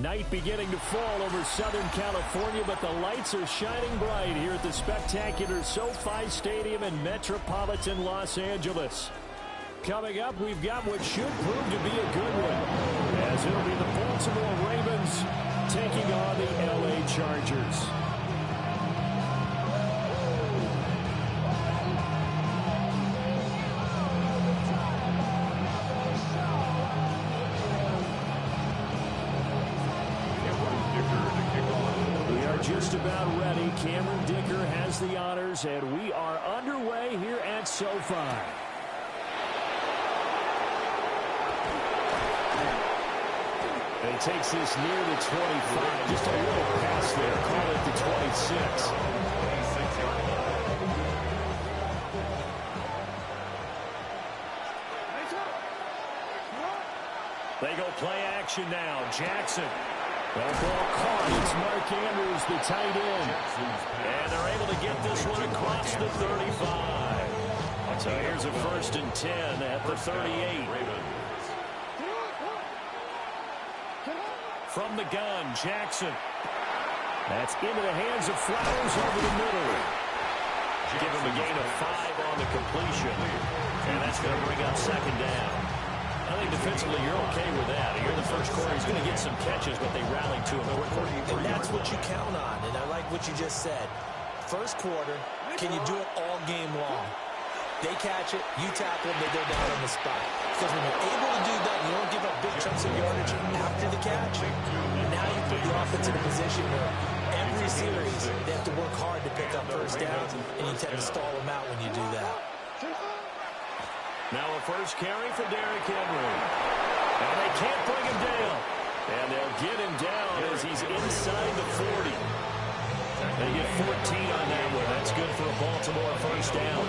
Night beginning to fall over Southern California, but the lights are shining bright here at the spectacular SoFi Stadium in metropolitan Los Angeles. Coming up, we've got what should prove to be a good one, as it'll be the Baltimore Ravens taking on the LA Chargers. Just about ready. Cameron Dicker has the honors, and we are underway here at SoFi. And he takes this near the 25. Just a little pass there. Call it the 26. They go play action now. Jackson. Well, ball caught. It's Mark Andrews, the tight end. And they're able to get this one across the 35. So here's a 1st and 10 at the 38. From the gun, Jackson. That's into the hands of Flowers over the middle. Give him a gain of 5 on the completion. And that's going to bring up 2nd down. I think defensively you're okay with that. Here in the first quarter, he's going to get some catches, but they rallied to him quickly. And that's what you count on, and I like what you just said. First quarter, can you do it all game long? They catch it, you tackle them, they go down on the spot. Because when you're able to do that, you don't give up big chunks of yardage after the catch. Now you put the offense in a position where every series they have to work hard to pick up first downs, and you tend to stall them out when you do that. Now a first carry for Derrick Henry. And they can't bring him down. And they'll get him down as he's inside the 40. They get 14 on that one. That's good for a Baltimore first down.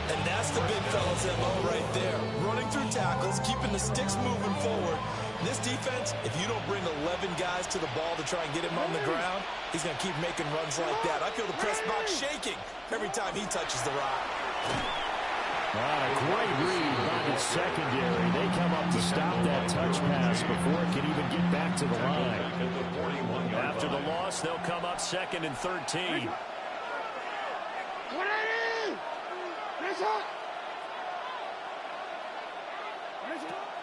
And that's the big fella's MO right there. Running through tackles, keeping the sticks moving forward. This defense, if you don't bring 11 guys to the ball to try and get him on the ground, he's going to keep making runs like that. I feel the press box shaking every time he touches the rock. A great read by the secondary. They come up to stop that touch pass before it can even get back to the line. After the loss, they'll come up 2nd and 13.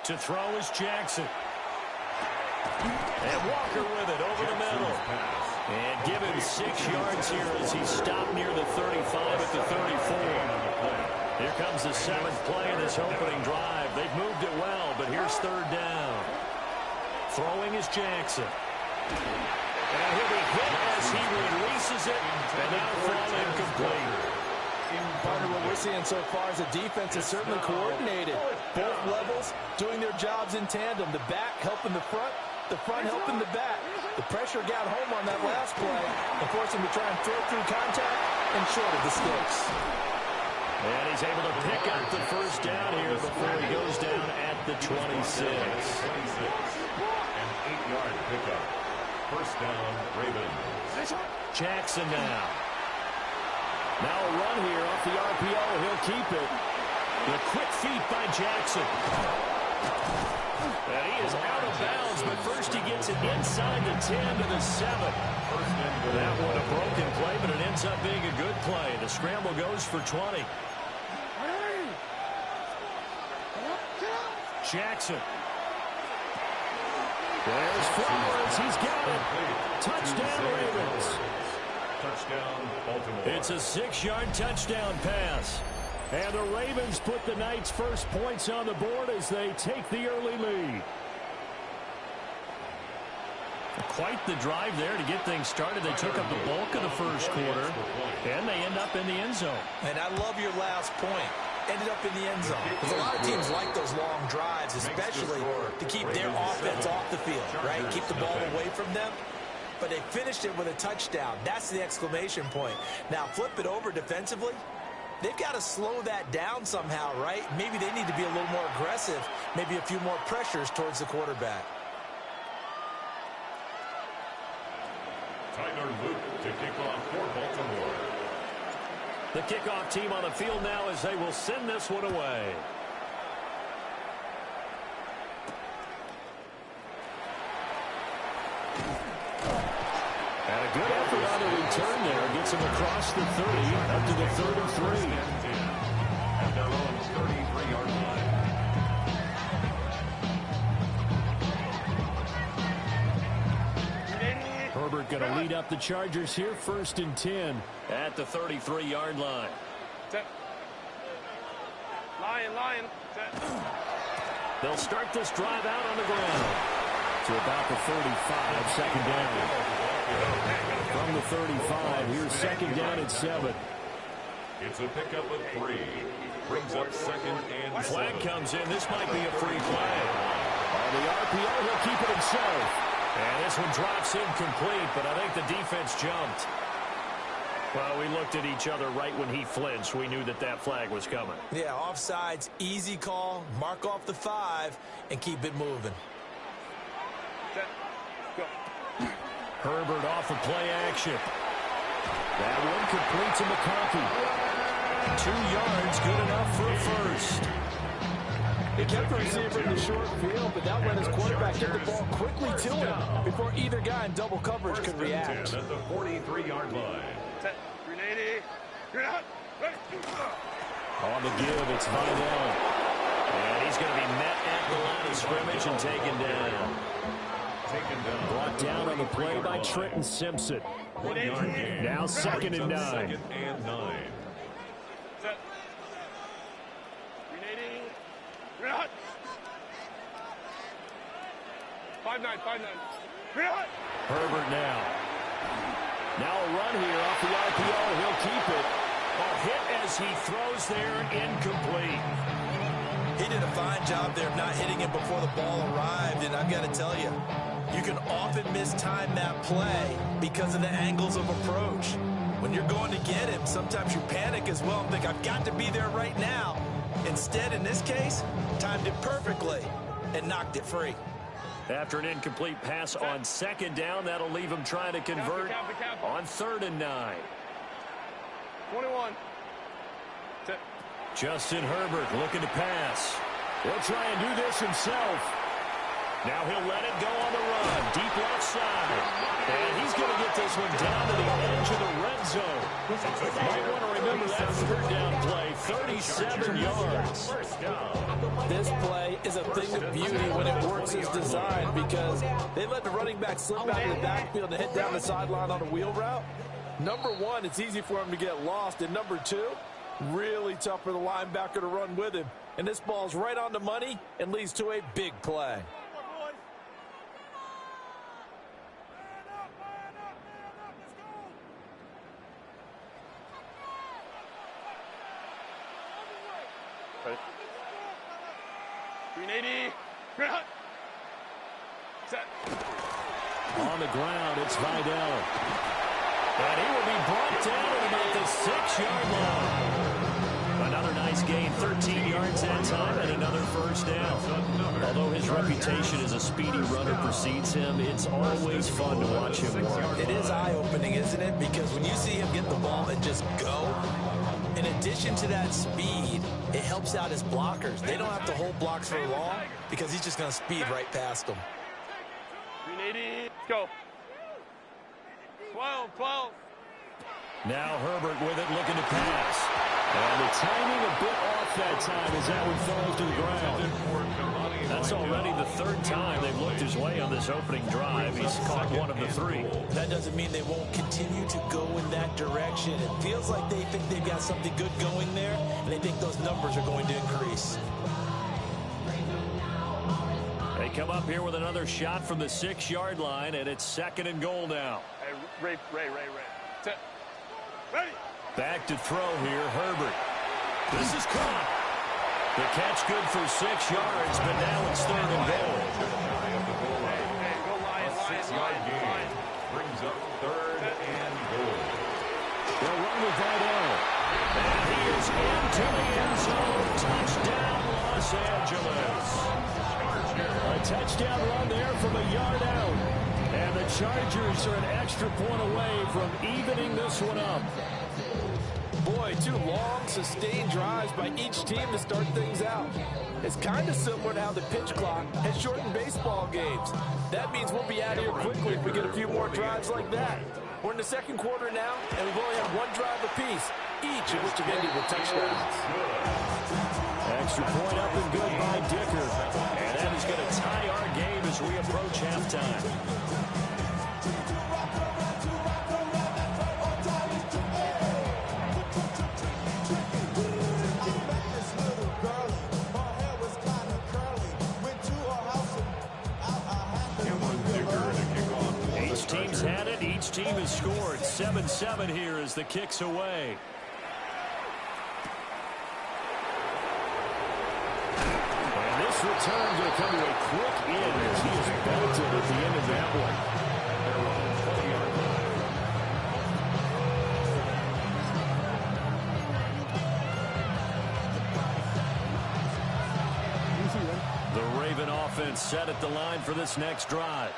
To throw is Jackson. And Walker with it over the middle. And give him 6 yards here as he's stopped near the 35 at the 34. Here comes the 7th play of this opening drive. They've moved it well, but here's 3rd down. Throwing is Jackson. And he'll be hit as he releases it, and that'll fall incomplete. Partner, what we're seeing so far is the defense is certainly coordinated. Both levels doing their jobs in tandem. The back helping the front helping the back. The pressure got home on that last play and forced him to try and throw through contact and short of the sticks. And he's able to pick up the first down here before he goes down at the 26. An 8-yard pickup. First down, Ravens. Jackson now. Now a run here off the RPO. He'll keep it. The quick feet by Jackson. And he is out of bounds, but first he gets it inside the 10 to the 7. That one a broken play, but it ends up being a good play. The scramble goes for 20. Jackson. There's Flowers. He's got it. Touchdown, Ravens. Touchdown, Baltimore. It's a 6-yard touchdown pass. And the Ravens put the Knights' first points on the board as they take the early lead. Quite the drive there to get things started. They took up the bulk of the first quarter, and they end up in the end zone. And I love your last point. Ended up in the end zone. Because a lot of teams like those long drives, especially to keep their offense off the field, right? Keep the ball away from them. But they finished it with a touchdown. That's the exclamation point. Now, flip it over defensively. They've got to slow that down somehow, right? Maybe they need to be a little more aggressive, maybe a few more pressures towards the quarterback. Tyler Luke to kick off for Baltimore. The kickoff team on the field now as they will send this one away. And a good effort on the return there. Gets him across the 30, up to the 33. At their own 33-yard line. Herbert going to lead up the Chargers here, 1st and 10 at the 33-yard line. Set. Lion. Set. They'll start this drive out on the ground to about the 35, second down. From the 35, here's second down at 7. It's a pickup of 3. Brings up 2nd and 7. Flag comes in. This might be a free play. On the RPO, he'll keep it himself. And this one drops incomplete, but I think the defense jumped. Well, we looked at each other right when he flinched. We knew that flag was coming. Yeah, offsides, easy call. Mark off the 5 and keep it moving. Set. Go. Herbert off of play action. That one complete to McConkey. 2 yards, good enough for a first. He kept the receiver in the short field, but that let his quarterback get the ball quickly to him before either guy in double coverage could react. At the 43-yard line. Set. 380. You're not. Ready. On the give, it's Vidal. And he's going to be met at the line of scrimmage and taken down. Brought down on the play by Trenton Simpson. 1 yard gain. Now 2nd and 9. 2nd and 9. Set. 380. You're not. 5-9. You're not. Herbert now. Now a run here off the RPO. He'll keep it. A hit as he throws there, incomplete. He did a fine job there of not hitting it before the ball arrived, and I've got to tell you, you can often mistime that play because of the angles of approach. When you're going to get him, sometimes you panic as well and think, I've got to be there right now. Instead, in this case, timed it perfectly and knocked it free. After an incomplete pass on 2nd down, that'll leave him trying to convert on 3rd and 9. 21. Set. Justin Herbert looking to pass. He'll try and do this himself. Now he'll let it go on the run. Deep left side. And he's going to get this one down to the edge of the red zone. Might want to remember that 3rd down play. 37 yards. This play is a thing of beauty when it works as designed because they let the running back slip out of the backfield and hit down the sideline on a wheel route. Number 1, it's easy for him to get lost. And number 2, really tough for the linebacker to run with him. And this ball's right on the money and leads to a big play. Set. On the ground, it's Vidal. And he will be brought down at about the 6-yard line. Another nice gain, 13 yards that time, and another first down. Although his reputation as a speedy runner precedes him, it's always fun to watch him work. It is eye-opening, isn't it? Because when you see him get the ball and just go, in addition to that speed, it helps out his blockers. They don't have to hold blocks for long because he's just going to speed right past them. 380. Let's go. 12. Now Herbert with it, looking to pass. And the timing a bit off that time as that one falls to the ground. That's already the 3rd time they've looked his way on this opening drive. He's caught one of the 3. That doesn't mean they won't continue to go in that direction. It feels like they think they've got something good going there, and they think those numbers are going to increase. They come up here with another shot from the 6-yard line, and it's 2nd and goal now. Hey, Ray. Set. Ready. Back to throw here, Herbert. This is caught. The catch good for 6 yards, but now it's 3rd and goal. Hey, go Lions. 6-yard gain. Brings up 3rd and goal. They'll run with Vidal. And he is into the end zone. Touchdown, Los Angeles. A touchdown run there from a yard out. And the Chargers are an extra point away from evening this one up. Boy, 2 long, sustained drives by each team to start things out. It's kind of similar to how the pitch clock has shortened baseball games. That means we'll be out of here quickly if we get a few more drives like that. We're in the second quarter now, and we've only had one drive apiece, each of which have ended with touchdowns. Extra point up and good by Dicker. And that is going to tie our game as we approach halftime. Each team's had it. Each team has scored. 7-7 here as the kick's away. This return going to come to a quick end as he is belted at the end of that one. The Raven offense set at the line for this next drive.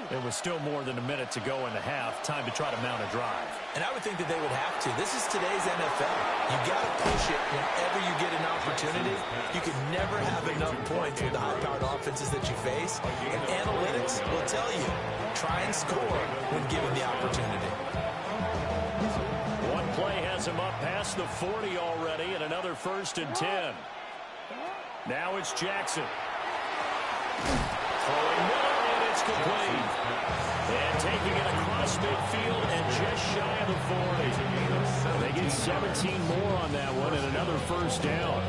There was still more than a minute to go in the half. Time to try to mount a drive. And I would think that they would have to. This is today's NFL. You got to push it whenever you get an opportunity. You can never have enough points with the high-powered offenses that you face. And analytics will tell you, try and score when given the opportunity. One play has him up past the 40 already, and another 1st and 10. Now it's Jackson. Throwing Miller, and it's complete. And taking it across midfield and just shy of the 40. They get 17 more on that one and another 1st down.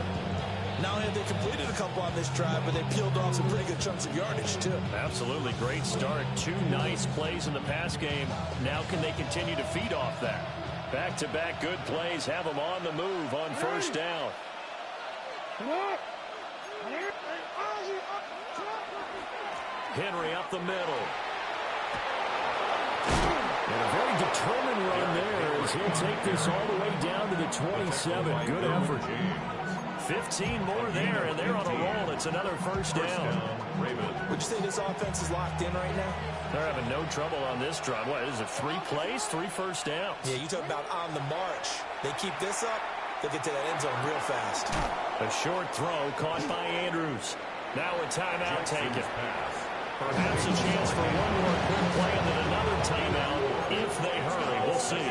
Not only have they completed a couple on this drive, but they peeled off some pretty good chunks of yardage, too. Absolutely great start. 2 nice plays in the pass game. Now can they continue to feed off that? Back-to-back good plays have them on the move on 1st down. Henry up the middle. And a very determined run there as he'll take this all the way down to the 27. Good effort. 15 more there, and they're on a roll. It's another 1st down. Would you say this offense is locked in right now? They're having no trouble on this drive. What, is it 3 plays, 3 1st downs? Yeah, you talk about on the march. They keep this up, they'll get to that end zone real fast. A short throw caught by Andrews. Now a timeout taken. Perhaps a chance for one more quick play and then another timeout if they hurry. We'll see.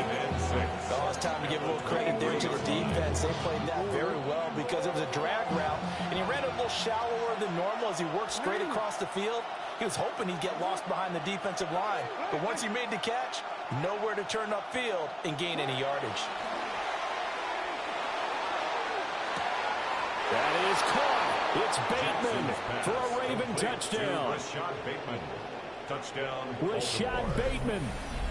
Well, it's time to give a little credit there to the defense. They played that very well because it was a drag route, and he ran a little shallower than normal as he worked straight across the field. He was hoping he'd get lost behind the defensive line, but once he made the catch, nowhere to turn upfield and gain any yardage. That is caught. It's Bateman for a Raven touchdown. Rashad Bateman. Touchdown. Rashad Bateman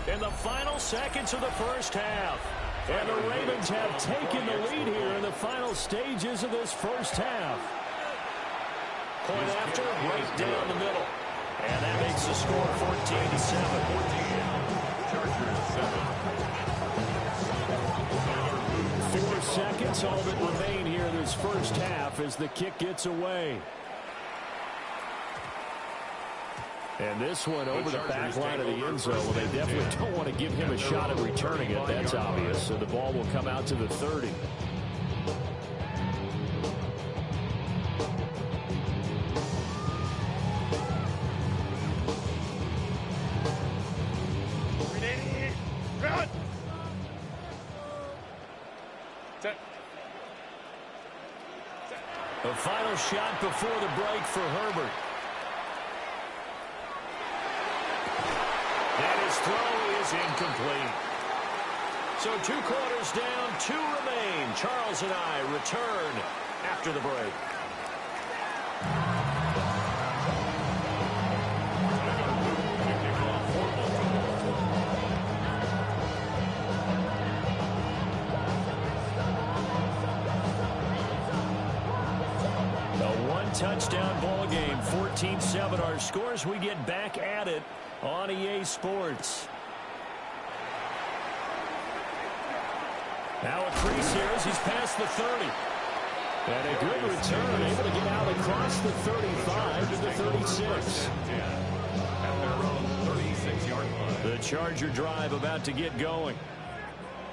in the final seconds of the 1st half. And the Ravens have taken the lead here in the final stages of this 1st half. Point after, right down the middle. And that makes the score 14-7. Chargers 7. 4 seconds, all that remain here this 1st half as the kick gets away. And this one over the back line of the end zone. Well, they definitely don't want to give him a shot at returning it. That's obvious. So the ball will come out to the 30. A final shot before the break for Herbert. And his throw is incomplete. So 2 quarters down, 2 remain. Charles and I return after the break. Touchdown ball game, 14-7 our scores. We get back at it on EA Sports. Now a crease here as he's past the 30. And a good return, able to get out across the 35 to the 36. At their own 36-yard line. The Charger drive about to get going.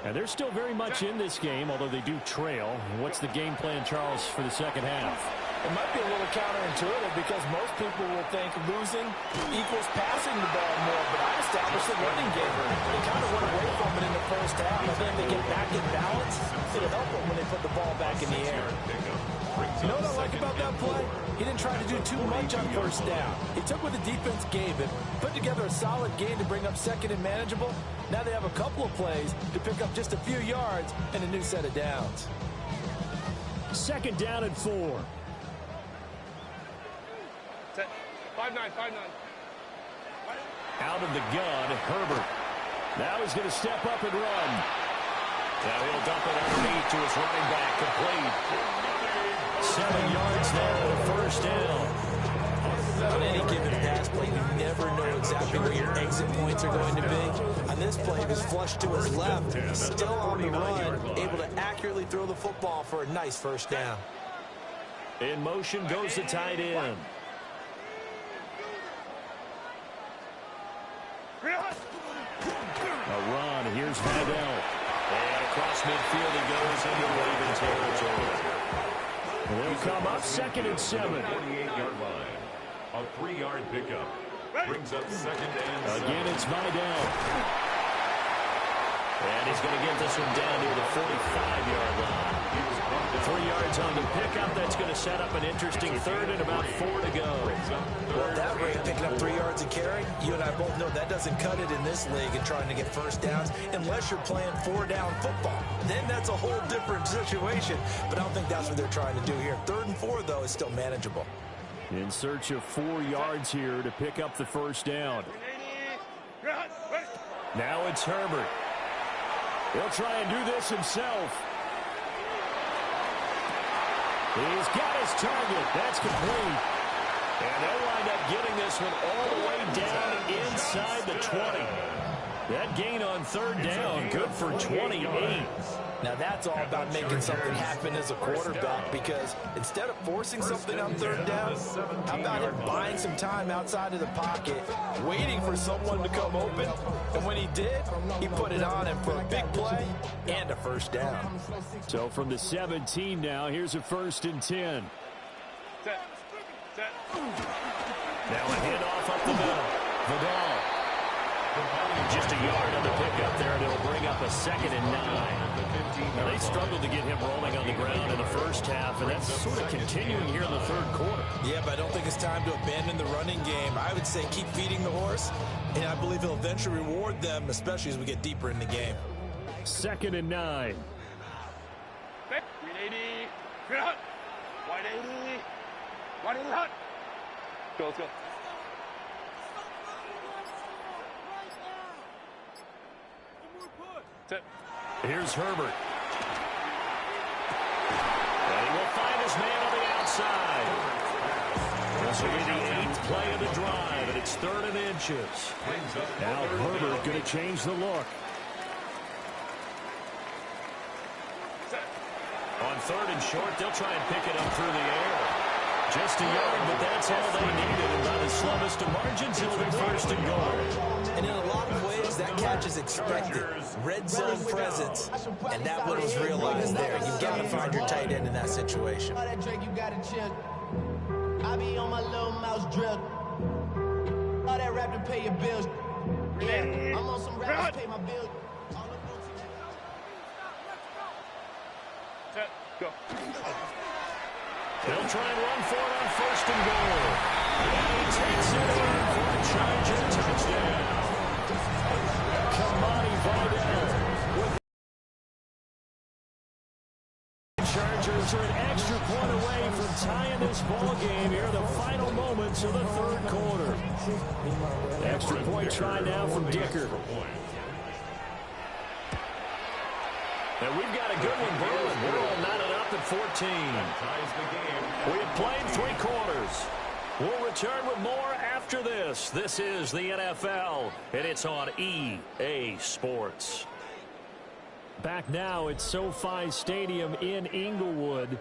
And they're still very much in this game, although they do trail. What's the game plan, Charles, for the second half? It might be a little counterintuitive because most people will think losing equals passing the ball more, but I established the running game. They kind of went away from it in the first half. I think they get back in balance. It'll help them when they put the ball back in the air. You know what I like about that play? He didn't try to do too much on first down. He took what the defense gave him, put together a solid game to bring up second and manageable. Now they have a couple of plays to pick up just a few yards and a new set of downs. Second down and 4. Set. 5-9, 5-9. Out of the gun, Herbert. Now he's going to step up and run. Now he'll dump it underneath to his running back, complete. 7 yards now and a first down. On any given pass play, you never know exactly where your exit points are going to be. On this play, he was flushed to his left, still on the run, able to accurately throw the football for a nice first down. In motion goes the tight end. A run. Here's Vidal. And across midfield he goes into Raven territory. They'll come up second and 7. 48-yard line. A 3-yard pickup. Brings up second and 7. Again, it's Vidal. And he's going to get this one down near the 45-yard line. 3 yards on the pickup. That's going to set up an interesting third and about 4 to go. Well, at that rate, picking up 3 yards a carry, you and I both know that doesn't cut it in this league and trying to get first downs unless you're playing 4-down football. Then that's a whole different situation, but I don't think that's what they're trying to do here. 3rd and 4, though, is still manageable. In search of 4 yards here to pick up the first down. Now it's Herbert. He'll try and do this himself. He's got his target. That's complete. And they'll wind up getting this one all the way down inside the 20. That gain on 3rd down, good for 28. Now that's all about making something happen as a quarterback, because instead of forcing something on 3rd down, how about him buying some time outside of the pocket, waiting for someone to come open, and when he did, he put it on him for a big play and a first down. So from the 17 now, here's a 1st and 10. Set. Set. Now a handoff up the middle. Vidal. Just a yard on the pickup there, and it'll bring up a 2nd and 9. Now, they struggled to get him rolling on the ground in the first half, and that's sort of continuing here in the 3rd quarter. Yeah, but I don't think it's time to abandon the running game. I would say keep feeding the horse, and I believe he'll eventually reward them, especially as we get deeper in the game. 2nd and 9. Green 80. Green hut. White 80. White 80 hut. Go, let's go. Set. Here's Herbert. And he will find his man on the outside. This will be the 8th play of the drive, and it's 3rd and inches. Now Herbert going to change the look. On 3rd and short, they'll try and pick it up through the air. Just a yard, but that's all they needed. And by the slowest of margins, it'll be 1st and goal. And in a lot of ways, that catch is expected. Red zone presence, and that one was realized there. You've got to find your tight end in that situation. I be on my little mouse drill. All that rap to pay your bills. Yeah, I'm on some rap to pay my bills. Set. Go. They'll try and run for it on 1st and goal. And he takes it in for a Charger touchdown. Kamani Vidal with the Chargers are an extra point away from tying this ball game here in the final moments of the 3rd quarter. Extra point try now from Dicker. And we've got a good one brewing. We're all knotted up at 14. We've played 3 quarters. We'll return with more after this. This is the NFL, and it's on EA Sports. Back now at SoFi Stadium in Inglewood,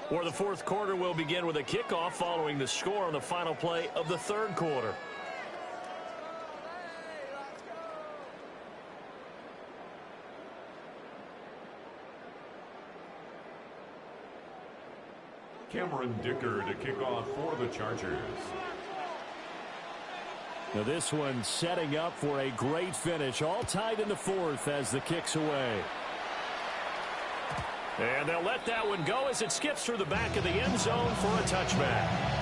where the 4th quarter will begin with a kickoff following the score on the final play of the 3rd quarter. Cameron Dicker to kick off for the Chargers. Now this one setting up for a great finish. All tied in the fourth as the kick's away. And they'll let that one go as it skips through the back of the end zone for a touchback.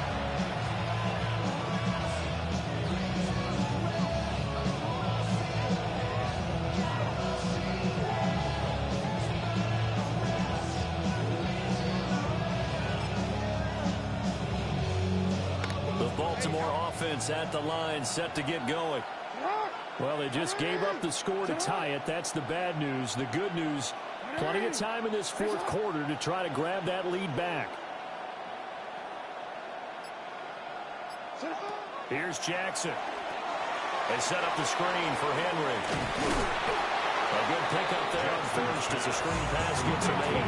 Baltimore offense at the line, set to get going. Well, they just gave up the score to tie it. That's the bad news. The good news, plenty of time in this fourth quarter to try to grab that lead back. Here's Jackson. They set up the screen for Henry. A good pickup there on first as a screen pass gets made.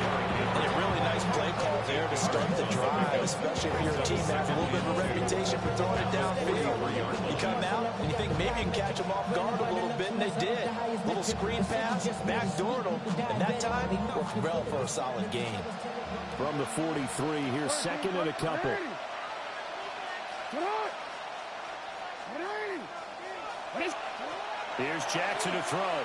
And a really nice play call there to start the drive, especially if you're a team that has a little bit of a reputation for throwing it downfield. You come out and you think maybe you can catch them off guard a little bit, and they did. Little screen pass, backdoored them, and that time worked well for a solid gain. From the 43, here's second and a couple. Here's Jackson to throw.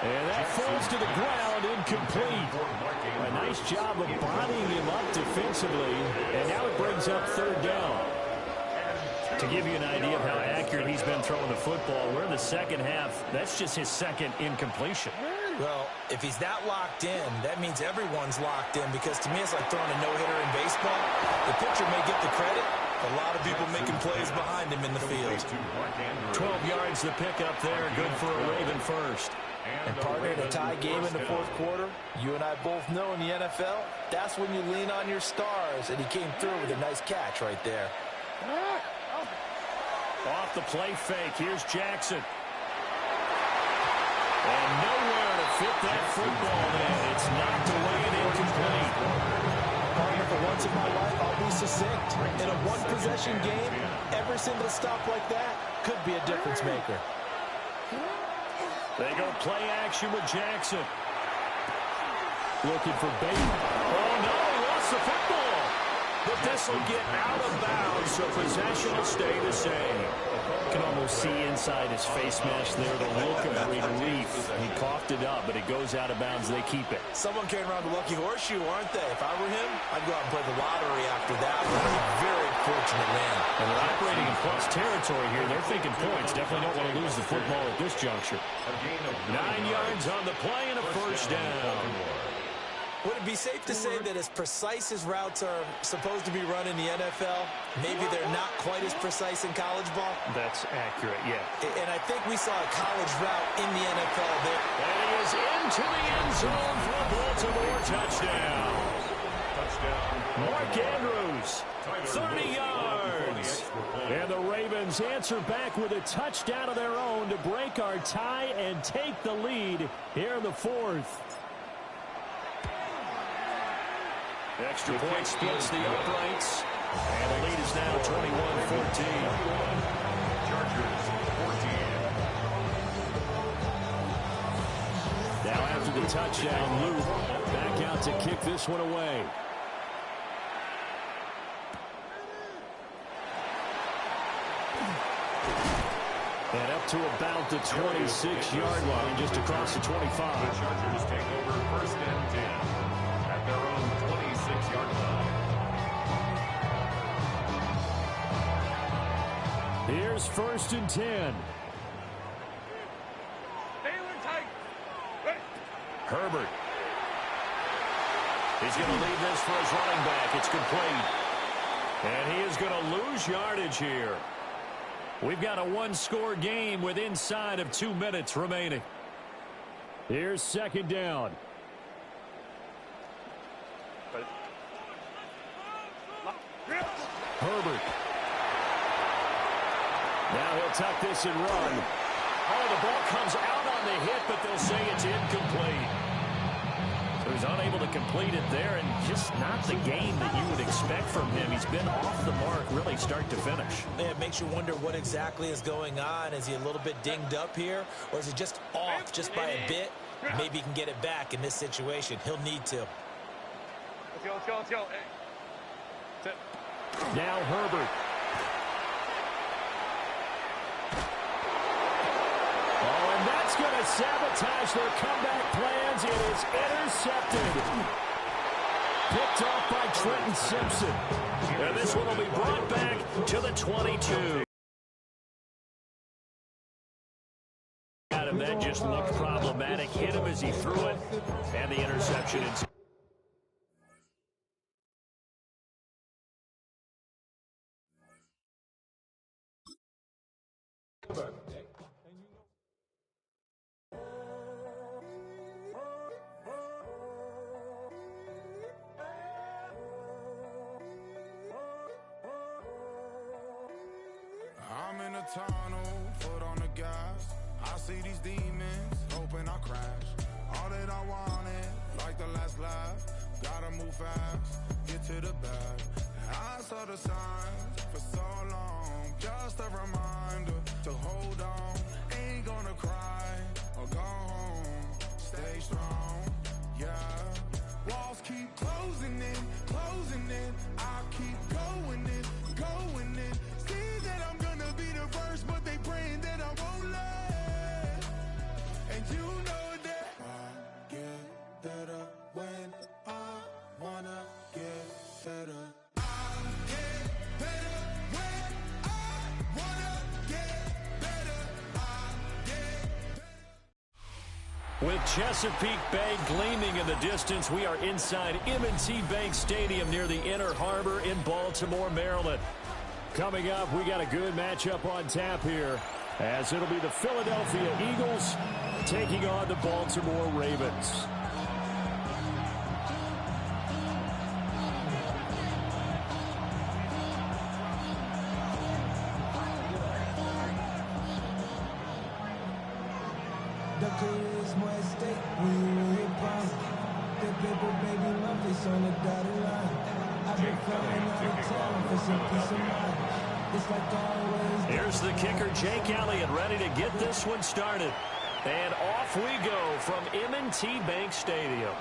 And that falls to the ground, incomplete. A nice job of bodying him up defensively, and now it brings up third down. To give you an idea of how accurate he's been throwing the football, we're in the second half. That's just his second incompletion. Well, if he's that locked in, that means everyone's locked in, because to me it's like throwing a no-hitter in baseball. The pitcher may get the credit, a lot of people making plays behind him in the field. 12 yards the pickup there, good for a Raven first. And partner, in a tie game in the fourth quarter, you and I both know in the NFL, that's when you lean on your stars, and he came through with a nice catch right there. Off the play fake, here's Jackson. And nowhere to fit that football in. It's knocked away and incomplete. Partner, for once in my life, I'll be succinct. In a one-possession game, every single stop like that could be a difference maker. They go play action with Jackson. Looking for bait. Oh, no, he lost the football. But this will get out of bounds, so possession will stay the same. You can almost see inside his face mesh there the look of relief. He coughed it up, but it goes out of bounds. They keep it. Someone carrying around the lucky horseshoe, aren't they? If I were him, I'd go out and play the lottery after that. Very fortunate man. And they're operating in plus territory here. They're thinking points. Definitely don't want to lose the football at this juncture. 9 yards on the play and a first down. Would it be safe to say that as precise as routes are supposed to be run in the NFL, maybe they're not quite as precise in college ball? That's accurate, yeah. And I think we saw a college route in the NFL there. And he is into the end zone for a Baltimore touchdown. Mark Andrews, 30 yards. And the Ravens answer back with a touchdown of their own to break our tie and take the lead here in the fourth. Extra point splits the uprights. And the lead is now 21-14. Chargers 14. Now after the touchdown, Luke back out to kick this one away. And up to about the 26-yard line, just across the 25. The Chargers take over first and 10 at their own 26-yard line. Here's first and 10. Herbert. He's going to leave this for his running back. It's complete. And he is going to lose yardage here. We've got a one-score game with inside of 2 minutes remaining. Here's second down. Herbert. Now he'll tuck this and run. Oh, the ball comes out on the hit, but they'll say it's incomplete. So he's unable to complete it there, and just not the game that you would expect from him. He's been off the mark really start to finish. Yeah, it makes you wonder what exactly is going on. Is he a little bit dinged up here, or is he just off just by a bit? Maybe he can get it back in this situation. He'll need to. chill. Hey. Sit. Now Herbert. Oh, and that's going to sabotage their comeback plans. It is intercepted. Picked off by Trenton Simpson. And this one will be brought back to the 22. And that just looked problematic. Hit him as he threw it. And the interception. I'm in a tunnel, foot on the gas. I see these demons, hoping I crash. All that I wanted, like the last laugh. Gotta move fast, get to the bag. I saw the signs for so long. Just a reminder to hold on. Ain't gonna cry or go home. Stay strong, yeah. Walls keep closing in. I keep going in. See that I'm gonna be the first, but they praying that I won't let. And you know that I get better when I wanna get better. I get better when I wanna get better. I get better. With Chesapeake Bay gleaming in the distance, we are inside M&T Bank Stadium near the Inner Harbor in Baltimore, Maryland. Coming up, we got a good matchup on tap here, as it'll be the Philadelphia Eagles taking on the Baltimore Ravens. The career is more at stake when you really proud. The paper, baby, my face on the dotted line. I've been flying out of town for some peace of mind. It's like always. Here's the kicker, Jake Elliott, ready to get this one started. And off we go from M&T Bank Stadium.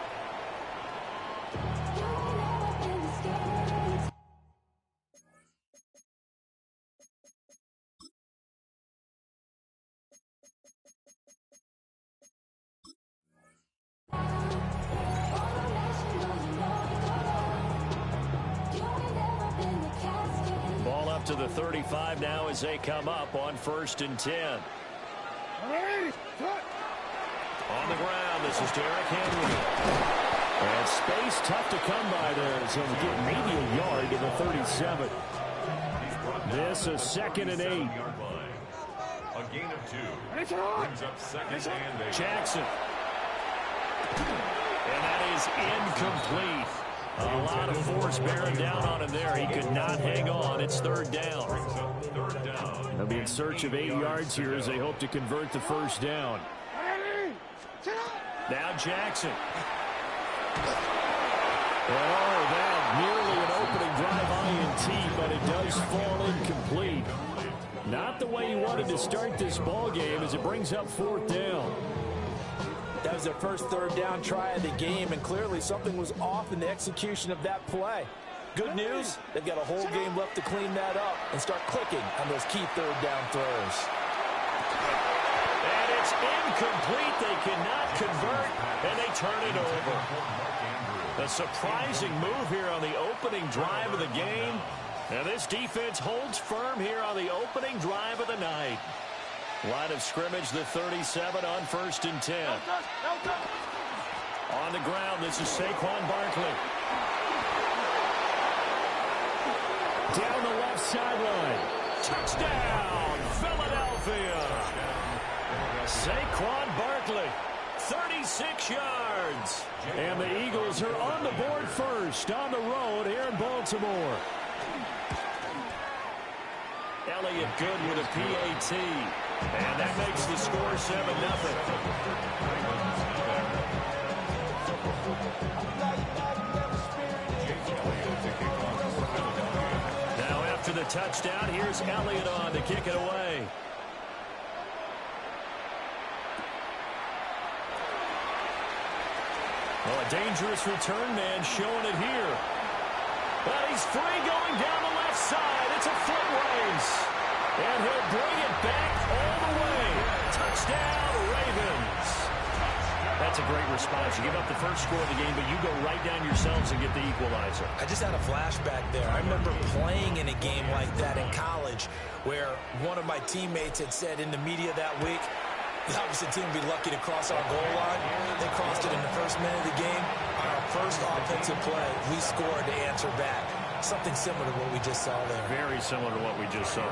Ball up to the 35 now as they come up on 1st and 10. On the ground, this is Derrick Henry. And space tough to come by there, so we get maybe a yard to the 37. This is 2nd and 8. A gain of 2. Brings up 2nd and 8. Jackson. And that is incomplete. A lot of force bearing down on him there. He could not hang on. It's 3rd down. They'll be in search of 8 yards here as they hope to convert the 1st down. Now Jackson. Oh, that nearly an opening drive INT, but it does fall incomplete. Not the way he wanted to start this ball game as it brings up 4th down. That was their first 3rd down try of the game, and clearly something was off in the execution of that play. Good news, they've got a whole game left to clean that up and start clicking on those key 3rd down throws. And it's incomplete. They cannot convert, and they turn it over. A surprising move here on the opening drive of the game. And this defense holds firm here on the opening drive of the night. Line of scrimmage, the 37 on 1st and 10. On the ground, this is Saquon Barkley. Down the left sideline. Touchdown, Philadelphia. Saquon Barkley, 36 yards. And the Eagles are on the board first on the road here in Baltimore. Elliott good with a PAT. And that makes the score 7-0. Now after the touchdown, here's Elliott on to kick it away. Well, a dangerous return man showing it here. But he's free going down the left side. It's a foot race. And he'll bring it back all the way. Touchdown, Ravens. That's a great response. You give up the first score of the game, but you go right down yourselves and get the equalizer. I just had a flashback there. I remember playing in a game like that in college where one of my teammates had said in the media that week, the opposite team would be lucky to cross our goal line. They crossed it in the first minute of the game. On our first offensive play, we scored to answer back. Something similar to what we just saw there. Very similar to what we just saw.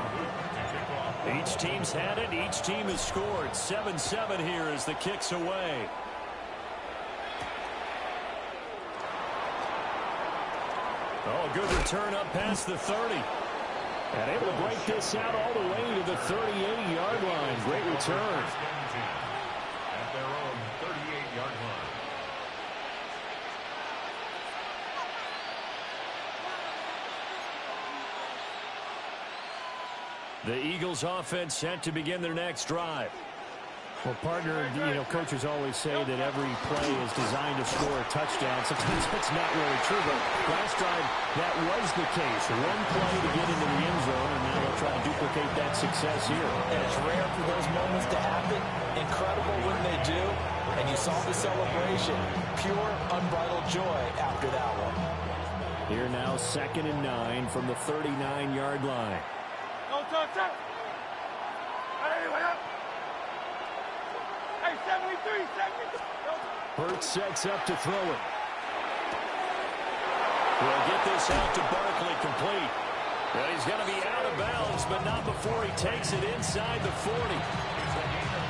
Each team's had it. Each team has scored. 7-7 here as the kick's away. Oh, a good return up past the 30. And able to break this out all the way to the 38-yard line. Great return. At their own 38-yard line. The Eagles offense set to begin their next drive. Well, partner, coaches always say that every play is designed to score a touchdown. Sometimes that's not really true, but last drive, that was the case. One play to get into the end zone, and now they'll try to duplicate that success here. And it's rare for those moments to happen. Incredible when they do. And you saw the celebration. Pure, unbridled joy after that one. Here now, 2nd and 9 from the 39-yard line. No touch, touch. Hey, 73, 73. Hurts sets up to throw it. We'll get this out to Barkley, complete. And he's going to be out of bounds, but not before he takes it inside the 40.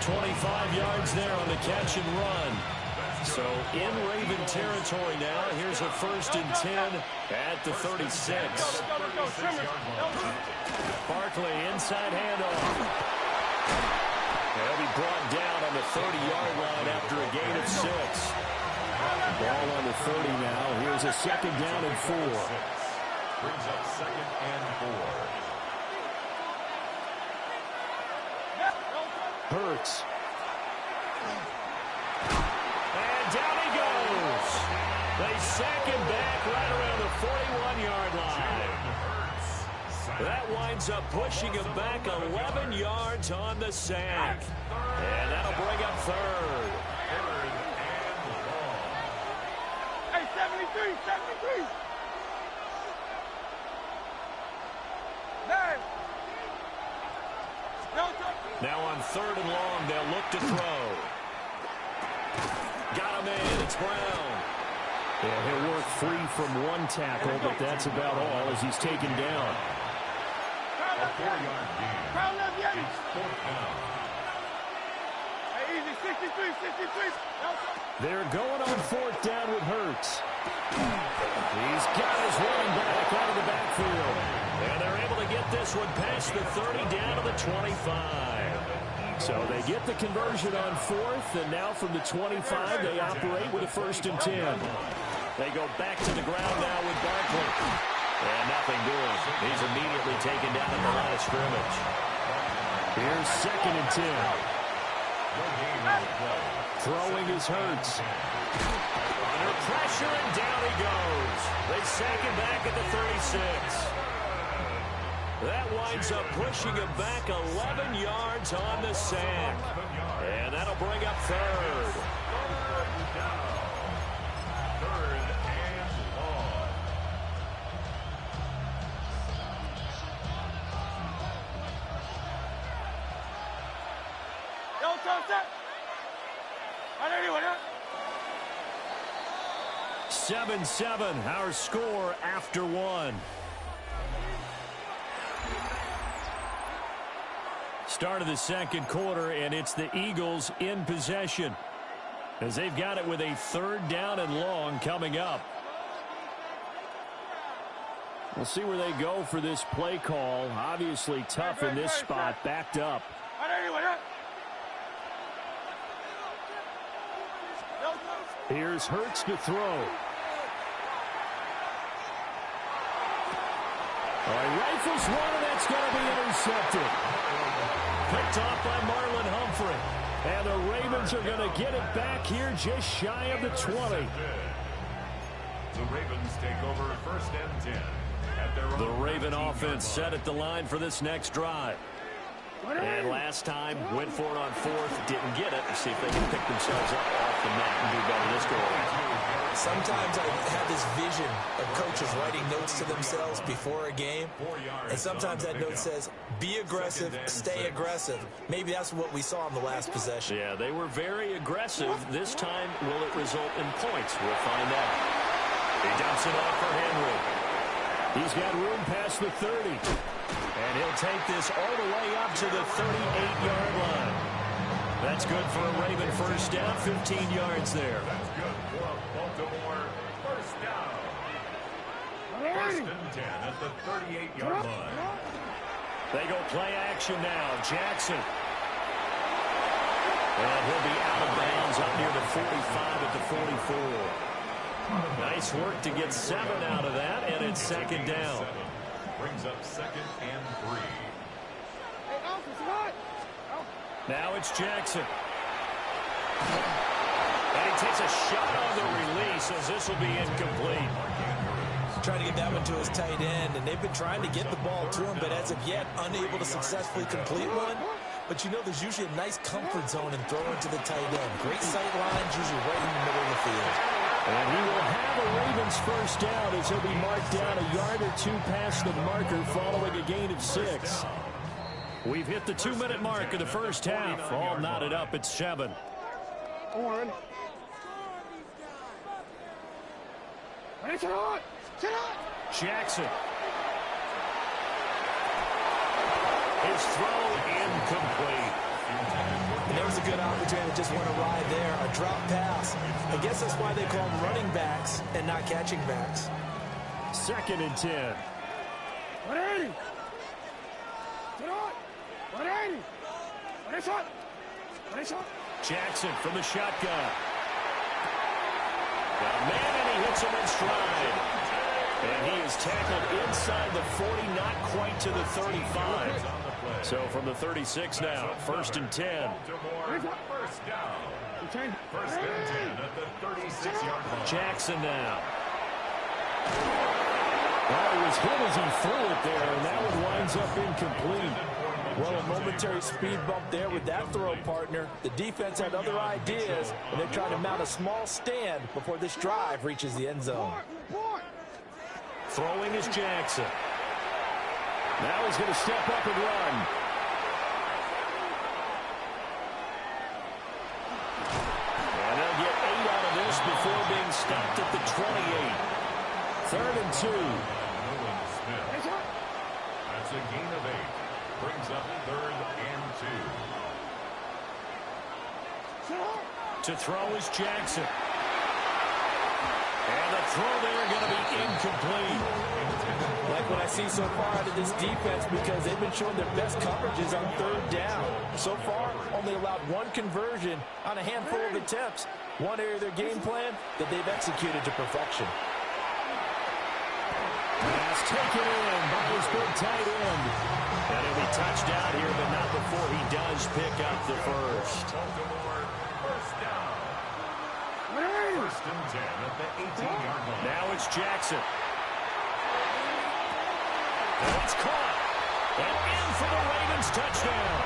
25 yards there on the catch and run. So in Raven territory now. Here's a 1st and 10 at the 36. Barkley, inside handoff. They'll be brought down on the 30-yard line after a gain of 6. Ball on the 30 now. Here's a 2nd down and 4. Brings up 2nd and 4. Hurts. And down he goes. They sack him back right around the 41-yard line. That winds up pushing him back 11 yards on the sack. And that'll bring up 3rd. Hey, 73, 73. Nine. No touch. Now on 3rd and long, they'll look to throw. Got him in. It's Brown. Yeah, he'll work free from one tackle, but that's about all as he's taken down. A 4-yard gain. Crowd left, yeah. It's 4th down. Hey, easy, 63, 63. No touch. They're going on 4th down with Hurts. He's got his running back out of the backfield. And they're able to get this one past the 30 down to the 25. So they get the conversion on 4th, and now from the 25, they operate with a 1st and 10. They go back to the ground now with Barkley. And nothing doing. He's immediately taken down at the line of scrimmage. Here's 2nd and 10. Throwing is Hurts. Under pressure, and down he goes. They sack him back at the 36. That winds up pushing him back 11 yards on the sack. And that'll bring up 3rd. 3rd and long. No touch, touch. 7-7, our score after 1. Start of the 2nd quarter, and it's the Eagles in possession as they've got it with a 3rd down and long coming up. We'll see where they go for this play call. Obviously tough in this spot, backed up. Here's Hurts to throw. He rifles one, and that's going to be intercepted. Picked off by Marlon Humphrey. And the Ravens are going to get it back here just shy of the 20. The Ravens take over 1st and 10. At their The own Raven 19-yard offense line. set at the line for this next drive. And last time, went for it on 4th, didn't get it. See if they can pick themselves up off the mat and do better this go around. Sometimes I have this vision of coaches writing notes to themselves before a game, and sometimes that note says, be aggressive, stay aggressive. Maybe that's what we saw in the last possession. Yeah, they were very aggressive. This time, will it result in points? We'll find out. He dumps it off for Henry. He's got room past the 30. And he'll take this all the way up to the 38-yard line. That's good for a Raven first down, 15 yards there. That's good for a Baltimore first down. 1st and 10 at the 38-yard line. They go play action now. Jackson. And he'll be out of bounds up near the 45 at the 44. Nice work to get 7 out of that, and it's 2nd down. Brings up 2nd and 3. Now it's Jackson. And he takes a shot on the release as this will be incomplete. Trying to get that one to his tight end, and they've been trying to get the ball to him, but as of yet, unable to successfully complete one. But you know, there's usually a nice comfort zone in throwing to the tight end. Great sight lines, usually right in the middle of the field. And he will have a Ravens first down as he'll be marked down a yard or 2 past the marker following a gain of 6. We've hit the 2-minute mark of the first half. All knotted up at 7. Jackson. His throw incomplete. And there was a good opportunity to just want to ride there. A drop pass. I guess that's why they call them running backs and not catching backs. 2nd and 10. Jackson from the shotgun. Got a man, and he hits him in stride. And he is tackled inside the 40, not quite to the 35. So from the 36 now, 1st and 10. First down. 1st and 10 at the 36-yard line. Jackson now. Well, he was hit as he threw it there, and that one winds up incomplete. Well, a momentary speed bump there with that throw, partner. The defense had other ideas, and they're trying to mount a small stand before this drive reaches the end zone. Throwing is Jackson. Now he's going to step up and run. And they'll get 8 out of this before being stopped at the 28. 3rd and 2. That's a gain of 8. Brings up 3rd and 2. To throw is Jackson. And the throw there going to be incomplete. Like what I see so far out of this defense, because they've been showing their best coverages on 3rd down. So far, only allowed 1 conversion on a handful of attempts. One area of their game plan that they've executed to perfection. Pass taken in by his big tight end. And he'll be touched out here, but not before he does pick up the first. Baltimore first down. 1st and 10 at the 18-yard line. Now it's Jackson. And it's caught. And in for the Ravens touchdown.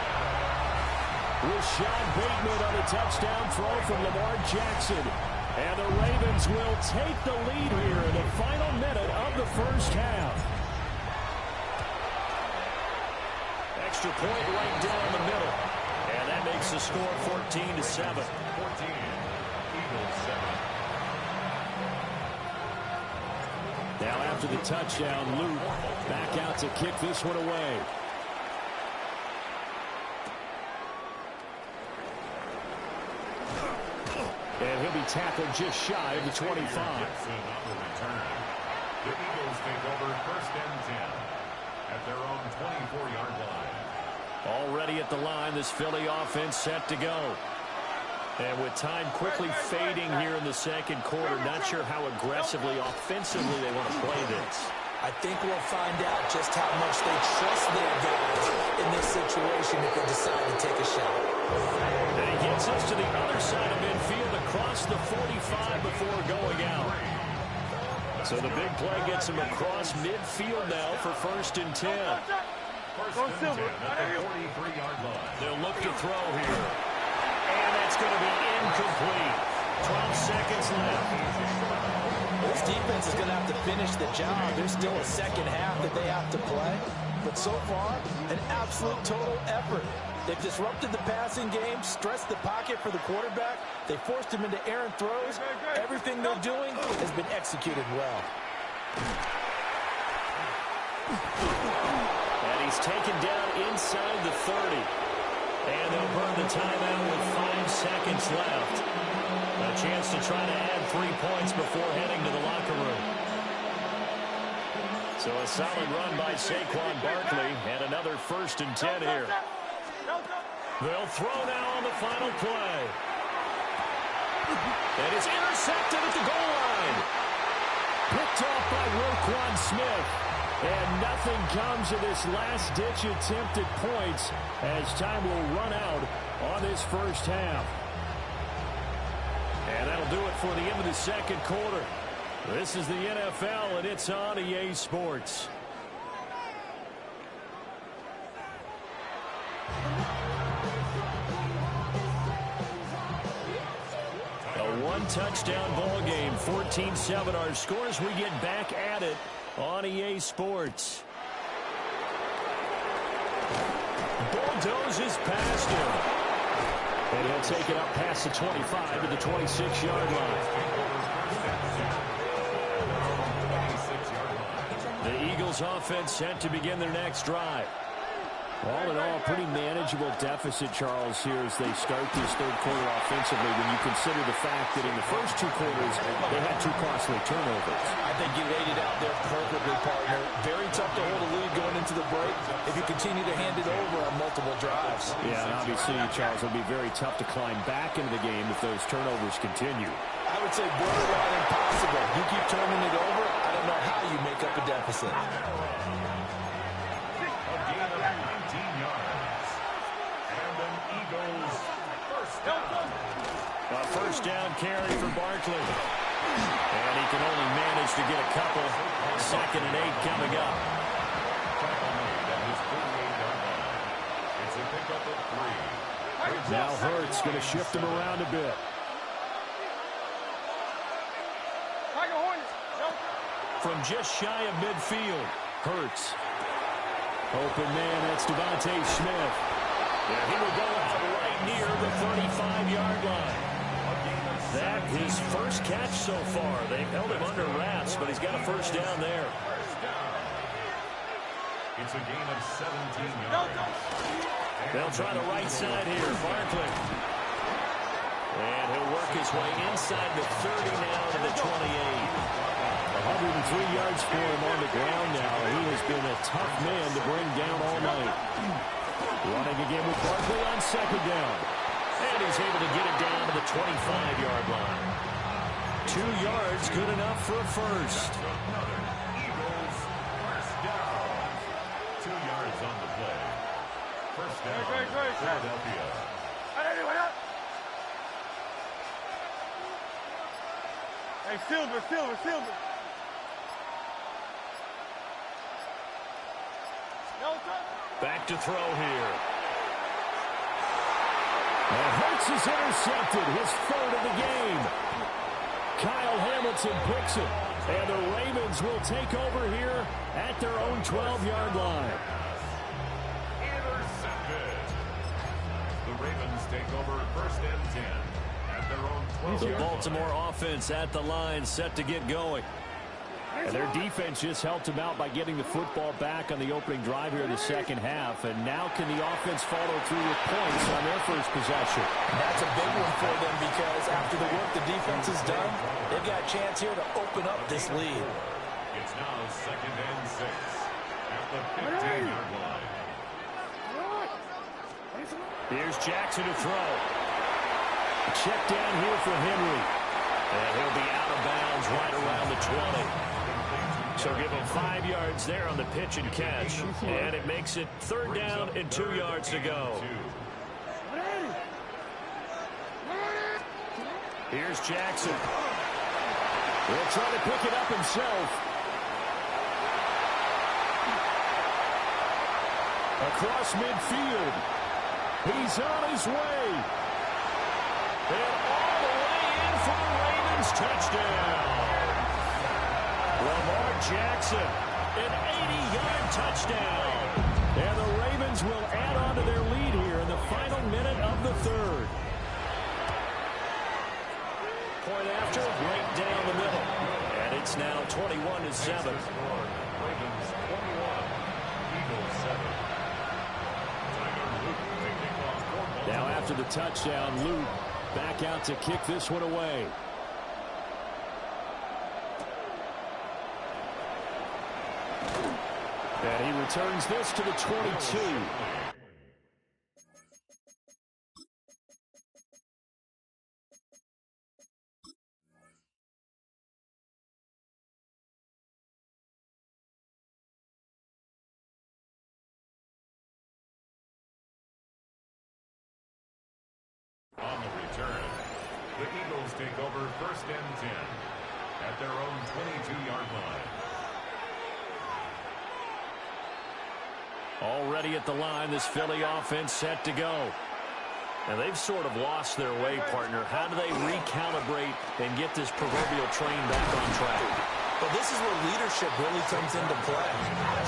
Rashad Bateman on a touchdown throw from Lamar Jackson. And the Ravens will take the lead here in the final minute of the first half. Extra point right down the middle. And that makes the score 14-7. 14. Eagles 7. Now after the touchdown, Luke back out to kick this one away. And he'll be tackled just shy of the 25. The Eagles take over 1st and 10 at their own 24-yard line. Already at the line, this Philly offense set to go. And with time quickly fading here in the 2nd quarter, not sure how aggressively, offensively they want to play this. I think we'll find out just how much they trust their guys in this situation if they decide to take a shot. And he gets Leads us to the other side of midfield across the 45 before going out. So the big play gets him across midfield now for 1st and 10. First and 10 at the 43-yard line. They'll look to throw here. And that's going to be incomplete. 12 seconds left. This defense is going to have to finish the job. There's still a second half that they have to play. But so far, an absolute total effort. They've disrupted the passing game, stressed the pocket for the quarterback. They forced him into errant throws. Everything they're doing has been executed well. And he's taken down inside the 30. And they'll burn the timeout with 5 seconds left. A chance to try to add 3 points before heading to the locker room. So a solid run by Saquon Barkley and another 1st and 10 here. They'll throw now on the final play. And it's intercepted at the goal line. Picked off by Roquan Smith. And nothing comes of this last-ditch attempt at points as time will run out on this first half. And that'll do it for the end of the second quarter. This is the NFL, and it's on EA Sports. A one-touchdown ball game, 14-7 our scores. We get back at it on EA Sports. Bulldozes past him. And he'll take it up past the 25 to the 26-yard line. The Eagles offense set to begin their next drive. All in all, pretty manageable deficit, Charles, here as they start this third quarter offensively when you consider the fact that in the first 2 quarters, they had 2 costly turnovers. I think you laid it out there perfectly, partner. Very tough to hold a lead going into the break if you continue to hand it over on multiple drives. Yeah, and obviously, Charles, it'll be very tough to climb back into the game if those turnovers continue. I would say borderline impossible. You keep turning it over, I don't know how you make up a deficit. A first down carry for Barkley. And he can only manage to get a couple. 2nd and 8 coming up. Now Hurts going to shift him around a bit. From just shy of midfield, Hurts. Open man, that's Devontae Smith. Yeah, he will go out right near the 35-yard line. That his first catch so far. They've held him under wraps, but he's got a first down there. It's a gain of 17 yards. They'll try the right side here, Barkley. And he'll work his way inside the 30 now to the 28. 103 yards for him on the ground now. He has been a tough man to bring down all night. Running again with Barkley on 2nd down. And he's able to get it down to the 25-yard line. 2 yards, good enough for a first. Eagles, first down. 2 yards on the play. First down, Philadelphia. Hey, Silver. Back to throw here. And Hurts is intercepted, his 3rd of the game. Kyle Hamilton picks it, and the Ravens will take over here at their own 12-yard line. Intercepted. The Ravens take over 1st and 10 at their own 12-yard line. The Baltimore offense at the line, set to get going. And their defense just helped them out by getting the football back on the opening drive here in the second half. And now can the offense follow through with points on their first possession? That's a big one for them because after the work the defense has done, they've got a chance here to open up this lead. It's now 2nd and 6 at the 15-yard line. Here's Jackson to throw. Check down here for Henry. And he'll be out of bounds right around the 20. So give him 5 yards there on the pitch and catch. And it makes it 3rd down and 2 yards to go. Here's Jackson. He'll try to pick it up himself. Across midfield. He's on his way. And all the way in for the Ravens touchdown. Lamar Jackson, an 80-yard touchdown. And the Ravens will add on to their lead here in the final minute of the third. Point after, right down the middle. And it's now 21-7. Ravens 21, Eagles 7. Now after the touchdown, Luke back out to kick this one away. And he returns this to the 22. On the return, the Eagles take over 1st and 10 at their own 22-yard line. Already at the line, this Philly offense set to go. And they've sort of lost their way, partner. How do they recalibrate and get this proverbial train back on track? Well, this is where leadership really comes into play.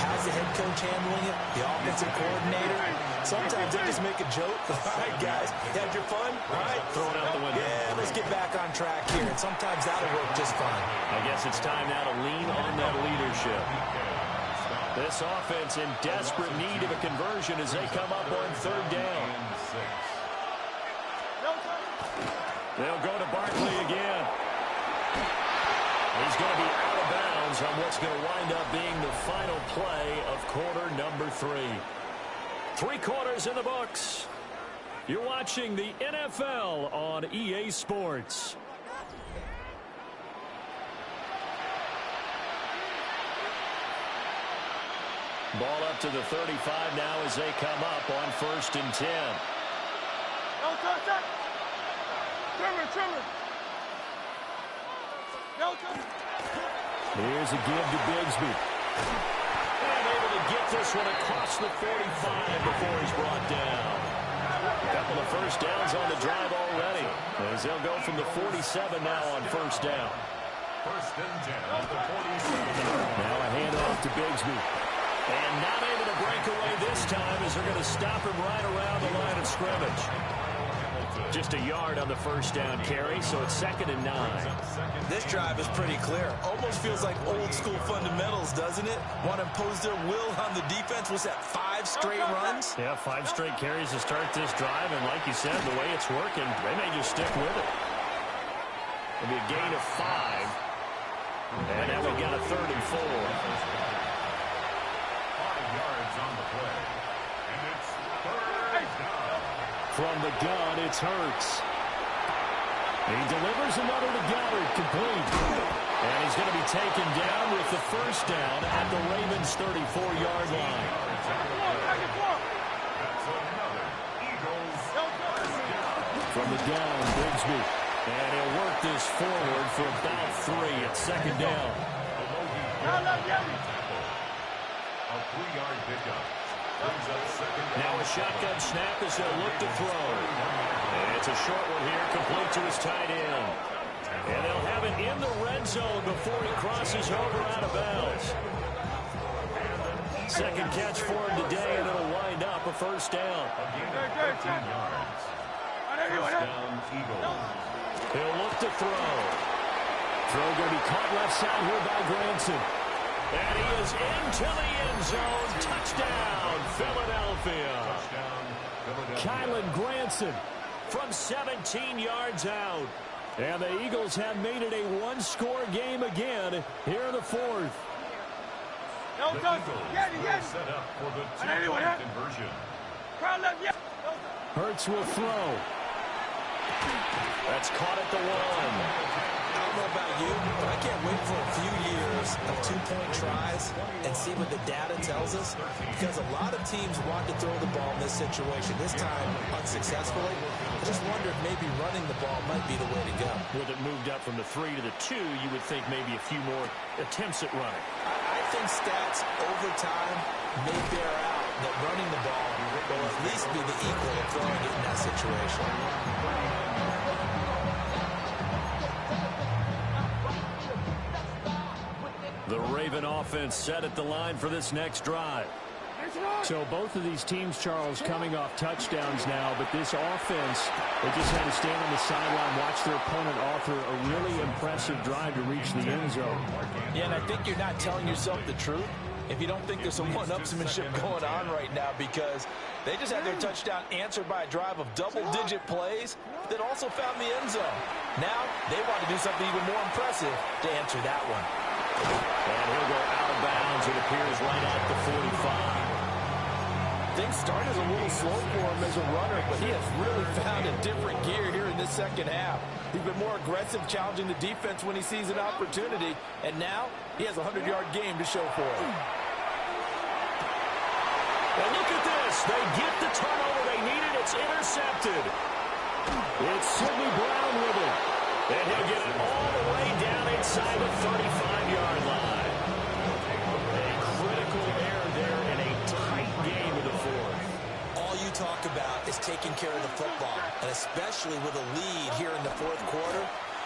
How's the head coach handling it? The offensive coordinator? Sometimes they just make a joke. All right, guys, you had your fun? All right. Throw it out the window. Yeah, let's get back on track here. And sometimes that'll work just fine. I guess it's time now to lean on that leadership. This offense in desperate need of a conversion as they come up on 3rd down. They'll go to Barkley again. He's going to be out of bounds on what's going to wind up being the final play of quarter number 3. 3 quarters in the books. You're watching the NFL on EA Sports. Ball up to the 35 now as they come up on 1st and 10. Here's a give to Bigsby. And able to get this one across the 45 before he's brought down. A couple of 1st downs on the drive already, as they'll go from the 47 now on 1st down. 1st and 10 at the 47. Now a handoff to Bigsby. And not able to break away this time as they're going to stop him right around the line of scrimmage. Just a yard on the 1st down carry, so it's 2nd and 9. This drive is pretty clear. Almost feels like old school fundamentals, doesn't it? Want to impose their will on the defense. Was that 5 straight runs? Yeah, 5 straight carries to start this drive, and like you said, the way it's working, they may just stick with it. It'll be a gain of 5. And now we got a 3rd and 4. 5 yards on the play. And it's 3rd down. From the gun, it's Hurts. He delivers another to Goddard, complete. And he's going to be taken down with the 1st down at the Ravens' 34-yard line. That's another Eagles. From the gun, Bigsby. And he'll work this forward for about 3 at 2nd down. A 3-yard pickup. Now a shotgun snap as they'll look to throw. And it's a short one here, complete to his tight end. And they'll have it in the red zone before he crosses over out of bounds. 2nd catch for him today, and it'll wind up a 1st down. 13 yards. 1st down, Eagles. He'll look to throw. Throw going to be caught left side here by Granson. And he is into the end zone. Touchdown, Philadelphia. Kylan Granson from 17 yards out. And the Eagles have made it a 1-score game again here in the 4th. The Eagles set up for the 2-point conversion. Hurts will throw. That's caught at the 1. I don't know about you, but I can't wait for a few years of 2-point tries and see what the data tells us, because a lot of teams want to throw the ball in this situation, this time unsuccessfully. Just wonder if maybe running the ball might be the way to go. With it moved up from the 3 to the 2, you would think maybe a few more attempts at running. I think stats over time may bear out that running the ball will at least be the equal of throwing it in that situation. The Raven offense set at the line for this next drive. So both of these teams, Charles, coming off touchdowns now, but this offense, they just had to stand on the sideline, watch their opponent author a really impressive drive to reach the end zone. Yeah, and I think you're not telling yourself the truth if you don't think there's some one-upsmanship going on right now, because they just had their touchdown answered by a drive of double-digit plays that also found the end zone. Now they want to do something even more impressive to answer that one. And he'll go out of bounds, it appears, right at the 45. Things started a little slow for him as a runner, but he has really found a different gear here in this second half. He's been more aggressive, challenging the defense when he sees an opportunity, and now he has a 100-yard game to show for it. And look at this. They get the turnover they needed. It's intercepted. It's Sidney Brown with it. And he'll get it all the way down inside the 35-yard line. A critical error there in a tight game of the fourth. All you talk about is taking care of the football, and especially with a lead here in the fourth quarter,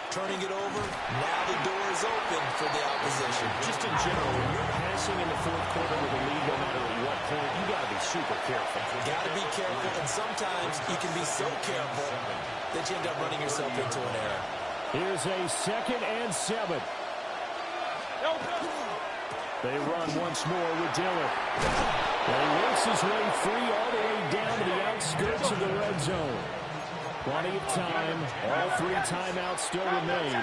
turning it over, now the door is open for the opposition. Just in general, when you're passing in the fourth quarter with a lead, no matter at what point, you got to be super careful. Got to be careful, and sometimes you can be so careful that you end up running yourself into an error. Here's a 2nd and 7. They run once more with Dillon. And he works his way free all the way down to the outskirts of the red zone. Plenty of time. All 3 timeouts still remain.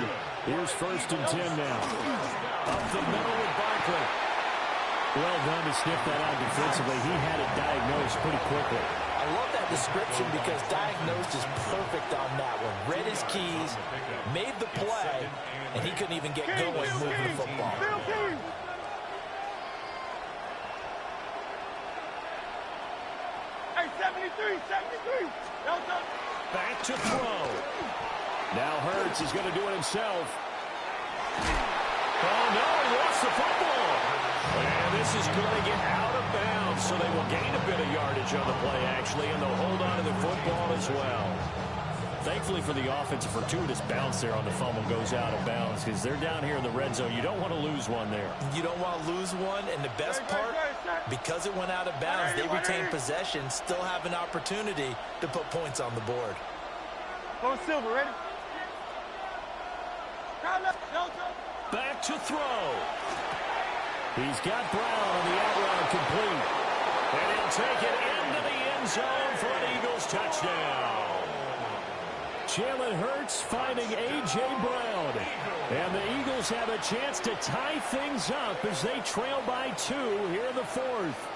Here's 1st and 10 now. Up the middle with Barkley. Well done to sniff that out defensively. He had it diagnosed pretty quickly. I love that description because diagnosed is perfect on that one. Read his keys, made the play, and he couldn't even get going moving the football. Hey, 73. Back to throw. Now Hurts is going to do it himself. Oh, no, he lost the football. And this is going to get out of bounds, so they will gain a bit of yardage on the play, actually, and they'll hold on to the football as well. Thankfully for the offense, a fortuitous bounce there on the fumble goes out of bounds because they're down here in the red zone. You don't want to lose one there. You don't want to lose one, and the best part, because it went out of bounds, they retain possession, still have an opportunity to put points on the board. Go Silver, ready? Back to throw. He's got Brown on the out route complete. And he'll take it into the end zone for an Eagles touchdown. Jalen Hurts finding A.J. Brown. And the Eagles have a chance to tie things up as they trail by 2 here in the fourth.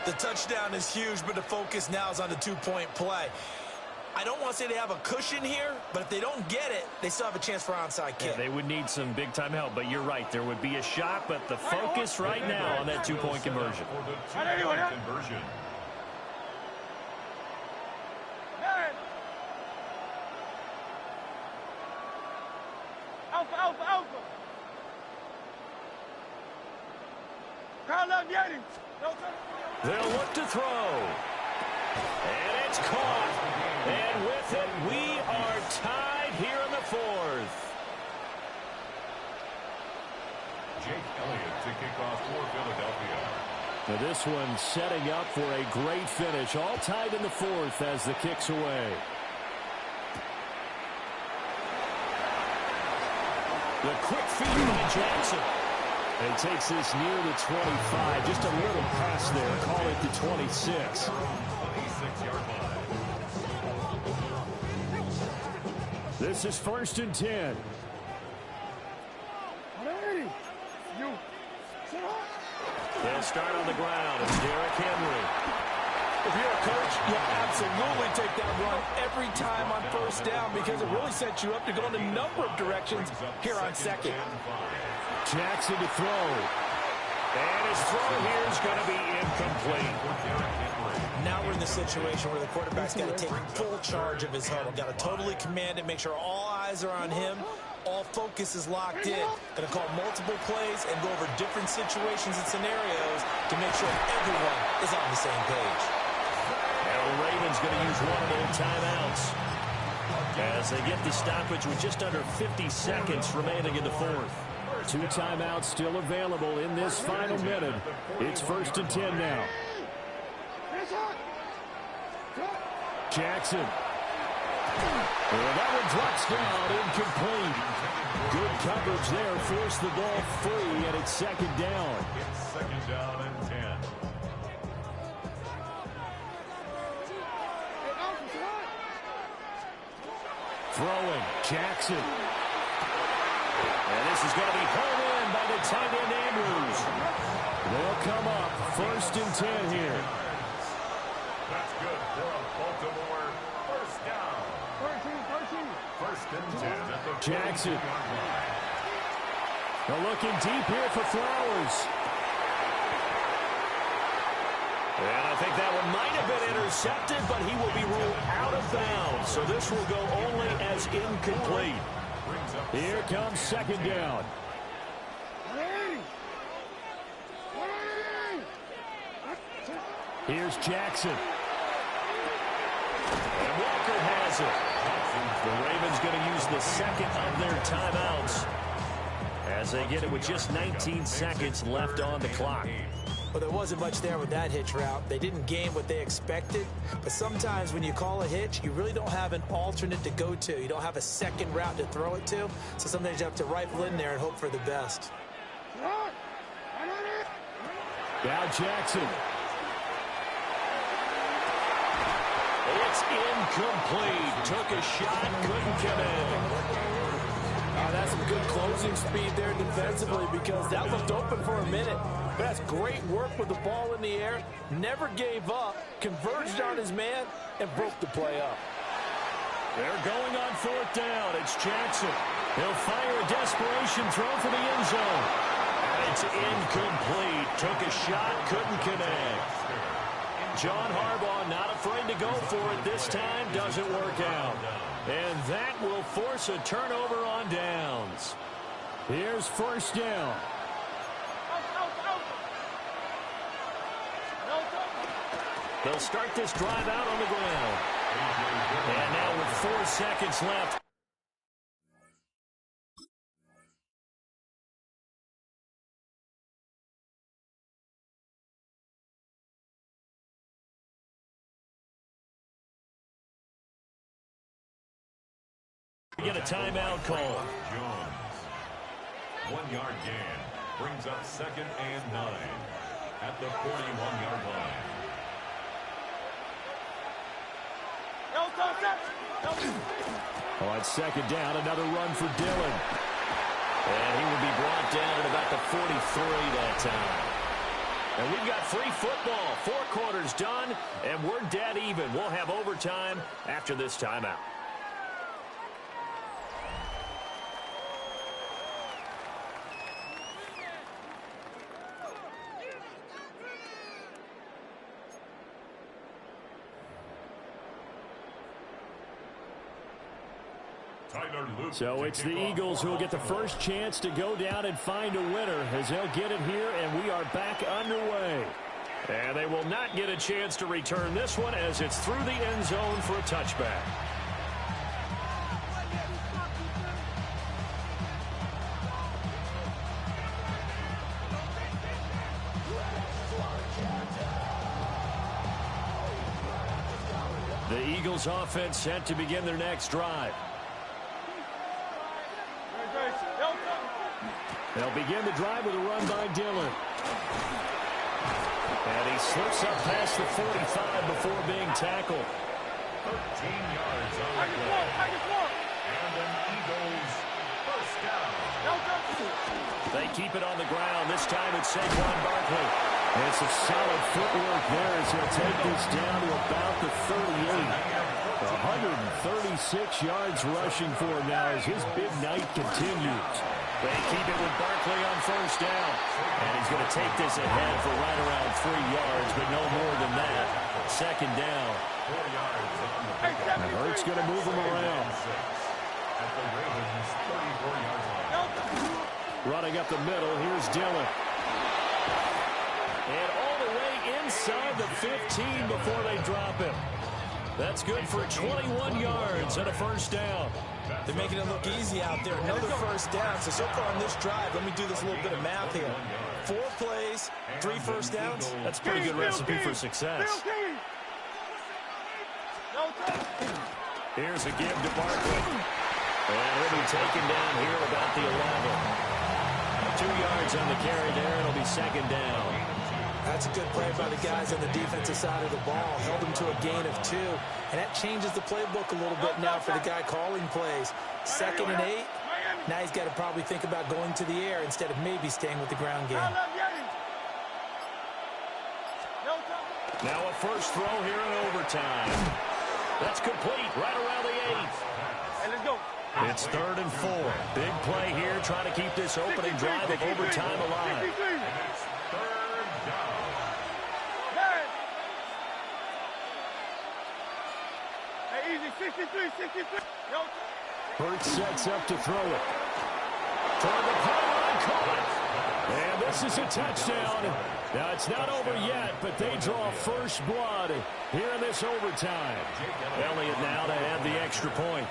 The touchdown is huge, but the focus now is on the 2-point play. I don't want to say they have a cushion here, but if they don't get it, they still have a chance for onside kick. Yeah, they would need some big-time help, but you're right. There would be a shot, but the focus right now on that 2-point conversion. Alpha. Carl up, Yeti. They'll look to throw. And it's caught. And with it, we are tied here in the fourth. Jake Elliott to kick off for Philadelphia. Now this one setting up for a great finish. All tied in the fourth as the kick's away. The quick feed by Jackson. And takes this near the 25. Just a little pass there. Call it the 26. 26-yard line. This is 1st and 10. They'll start on the ground. It's Derrick Henry. If you're a coach, you'll absolutely take that run every time on 1st down because it really sets you up to go in a number of directions here on 2nd. Jackson to throw. And his throw here is going to be incomplete. Now we're in the situation where the quarterback's got to take full charge of his huddle. Got to totally command it, make sure all eyes are on him. All focus is locked in. Going to call multiple plays and go over different situations and scenarios to make sure everyone is on the same page. And the Ravens going to use one of their timeouts as they get the stoppage with just under 50 seconds remaining in the fourth. 2 timeouts still available in this final minute. It's 1st and 10 now. Jackson. And that one drops down, incomplete. Good coverage there, forced the ball free, and it's 2nd down. It's 2nd down and 10. Throwing, Jackson. And this is going to be pulled in by the tight end Andrews. They'll come up 1st and 10 here. That's good for a Baltimore 1st down. 1st and 10 at the Jackson. They're looking deep here for Flowers. And I think that one might have been intercepted, but he will be ruled out of bounds. So this will go only as incomplete. Here comes 2nd down. Here's Jackson. And Walker has it. The Ravens going to use the 2nd of their timeouts as they get it with just 19 seconds left on the clock. Well, there wasn't much there with that hitch route. They didn't game what they expected. But sometimes when you call a hitch, you really don't have an alternate to go to. You don't have a second route to throw it to. So sometimes you have to rifle in there and hope for the best. Now Jackson. It's incomplete. Took a shot, couldn't connect. That's some good closing speed there defensively because that looked open for a minute. But that's great work with the ball in the air. Never gave up, converged on his man, and broke the play up. They're going on 4th down. It's Jackson. He'll fire a desperation throw for the end zone. And it's incomplete. Took a shot, couldn't connect. John Harbaugh not afraid to go for it this time. Doesn't work out. And that will force a turnover on downs. Here's 1st down. They'll start this drive out on the ground. And now with 4 seconds left. We get a timeout call. Jones. 1-yard gain. Brings up 2nd and 9 at the 41-yard line. On 2nd down, another run for Dillon. And he will be brought down at about the 43 that time. And we've got free football. 4 quarters done, and we're dead even. We'll have overtime after this timeout. So it's the Eagles who will get the first chance to go down and find a winner as they'll get it here, and we are back underway. And they will not get a chance to return this one as it's through the end zone for a touchback. The Eagles offense set to begin their next drive. They'll begin the drive with a run by Dillon. And he slips up past the 45 before being tackled. 13 yards on the play. And an Eagles 1st down. They keep it on the ground. This time it's Saquon Barkley. And some solid footwork there as he'll take this down to about the 38. 136 yards rushing for him now as his big night continues. They keep it with Barkley on 1st down. And he's going to take this ahead for right around 3 yards, but no more than that. second down. 4 yards on the pickup. And Hurts going to move him around. At the Ravens' 34-yard line. Running up the middle, here's Dillon. And all the way inside the 15 before they drop him. That's good for 21 yards and a first down. They're making it look easy out there. Another first down. So far on this drive, let me do this little bit of math here. 4 plays, 3 first downs. That's a pretty good recipe for success. Here's a give to Barkley. And he'll be taken down here about the 11. 2 yards on the carry there. It'll be second down. That's a good play by the guys on the defensive side of the ball. Held them to a gain of 2. And that changes the playbook a little bit now for the guy calling plays. 2nd and 8. Now he's got to probably think about going to the air instead of maybe staying with the ground game. Now a first throw here in overtime. That's complete right around the 8. Hey, let's go. It's 3rd and 4. Big play here trying to keep this opening drive of overtime alive. And it's 3rd down. Hey, easy, 63. Yo. Hurts sets up to throw it. Toward the pylon, caught it. And this is a touchdown. Now, it's not over yet, but they draw first blood here in this overtime. Elliott now to add the extra point.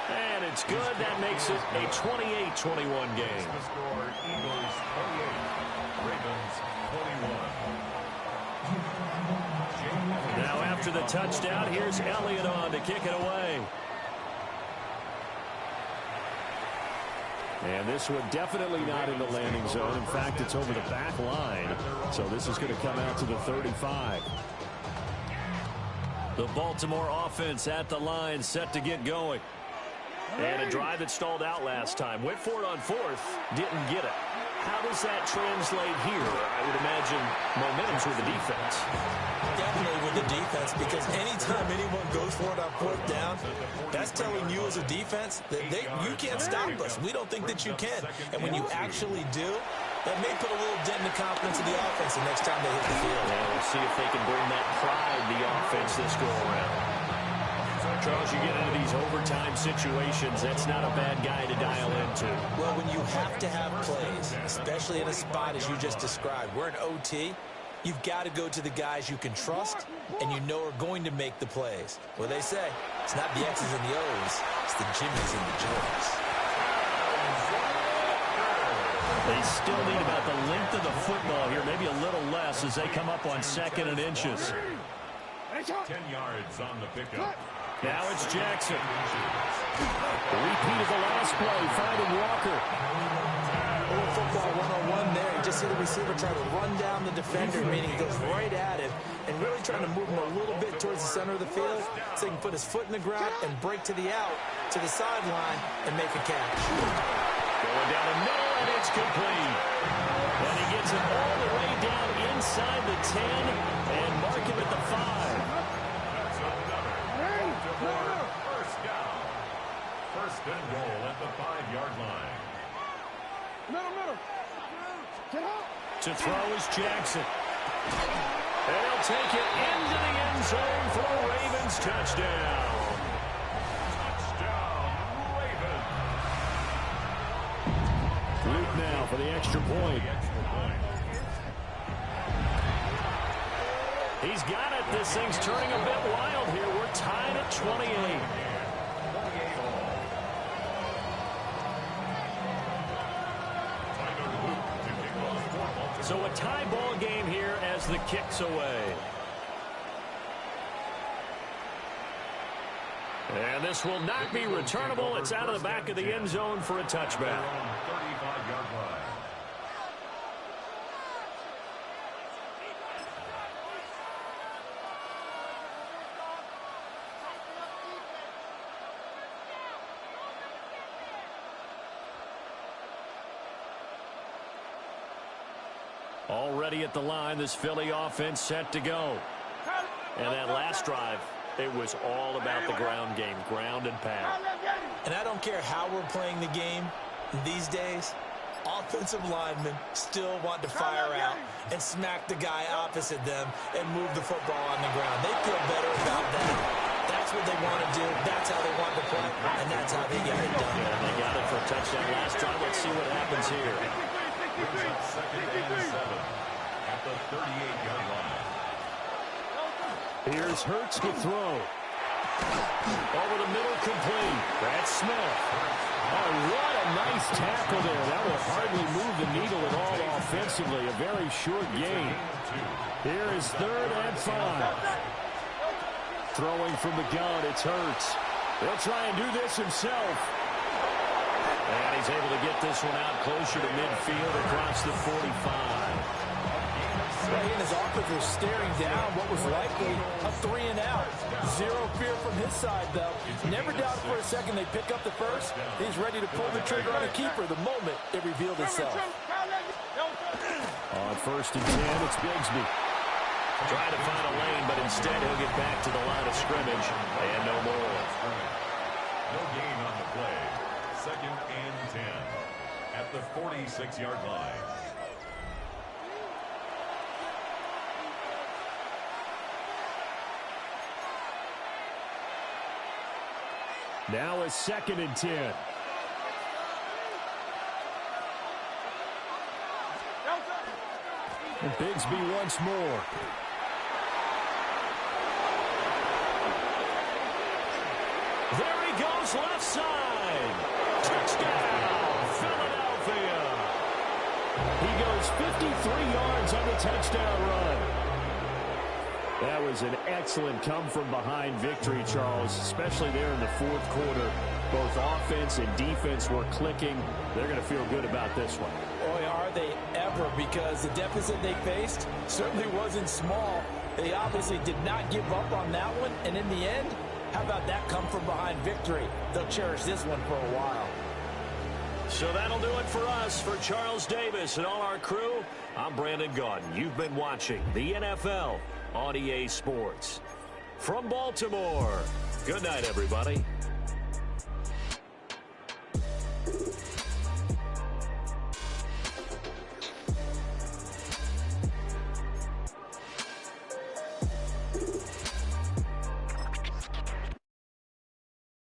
And it's good. That makes it a 28-21 game. The score, Eagles 28, Ravens 21. Now after the touchdown, here's Elliott on to kick it away. And this one definitely not in the landing zone. In fact, it's over the back line. So this is going to come out to the 35. The Baltimore offense at the line, set to get going. And a drive that stalled out last time. Went for it on 4th, didn't get it. How does that translate here? I would imagine momentum's with the defense. Definitely with the defense, because anytime anyone goes for it on 4th down, that's telling you as a defense that you can't stop us. We don't think that you can. And when you actually do, that may put a little dent in the confidence of the offense the next time they hit the field. Yeah, we'll see if they can bring that pride the offense this go around. Charles, you get into these overtime situations, that's not a bad guy to dial into. Well, when you have to have plays, especially in a spot as you just described, we're in OT, you've got to go to the guys you can trust and you know are going to make the plays. Well, they say, it's not the X's and the O's, it's the Jimmys and the Joes. They still need about the length of the football here, maybe a little less as they come up on 2nd and inches. 10 yards on the pickup. Now it's Jackson. The repeat of the last play, finding Walker. A little football 101 there. You just see the receiver try to run down the defender, meaning he goes right at him and really trying to move him a little bit towards the center of the field so he can put his foot in the ground and break to the out, to the sideline, and make a catch. Going down the middle, and it's complete. And he gets it all the way down inside the 10 and mark him at the 5. First down. 1st and goal at the 5-yard line. Middle. Get up. To throw is Jackson. And he'll take it into the end zone for a Ravens touchdown. Touchdown, Ravens. Luke now for the extra point. He's got it. This thing's turning a bit wild here. We're tied at 28. So a tie ball game here as the kick's away. And this will not be returnable. It's out of the back of the end zone for a touchback. 35-yard line. Already at the line, this Philly offense set to go. And that last drive, it was all about the ground game, ground and pound. And I don't care how we're playing the game these days, offensive linemen still want to fire out and smack the guy opposite them and move the football on the ground. They feel better about that. That's what they want to do. That's how they want to play, and that's how they get it done. Yeah, they got it for a touchdown last drive. Let's see what happens here. Second and 7 at the 38-yard line. Here's Hurts to throw. Over the middle, complete. That's Smith. Oh, what a nice tackle there. That will hardly move the needle at all offensively. A very short gain. Here is 3rd and 5. Throwing from the gun, it's Hurts. He'll try and do this himself. And he's able to get this one out closer to midfield across the 45. He and his offense were staring down what was likely a 3-and-out. Zero fear from his side, though. Never doubted for a second they pick up the first. He's ready to pull the trigger on a keeper the moment it revealed itself. On 1st and 10, it's Bigsby. Trying to find a lane, but instead he'll get back to the line of scrimmage. And no more. No gain on the play. 2nd and 10 at the 46-yard line. Now a 2nd and 10. And Bigsby once more. There he goes, left side. Touchdown, Philadelphia. He goes 53 yards on the touchdown run. That was an excellent come-from-behind victory, Charles, especially there in the 4th quarter. Both offense and defense were clicking. They're going to feel good about this one. Boy, are they ever, because the deficit they faced certainly wasn't small. They obviously did not give up on that one, and in the end, how about that come-from-behind victory? They'll cherish this one for a while. So that'll do it for us. For Charles Davis and all our crew, I'm Brandon Gaudin. You've been watching the NFL on EA Sports. From Baltimore, good night, everybody.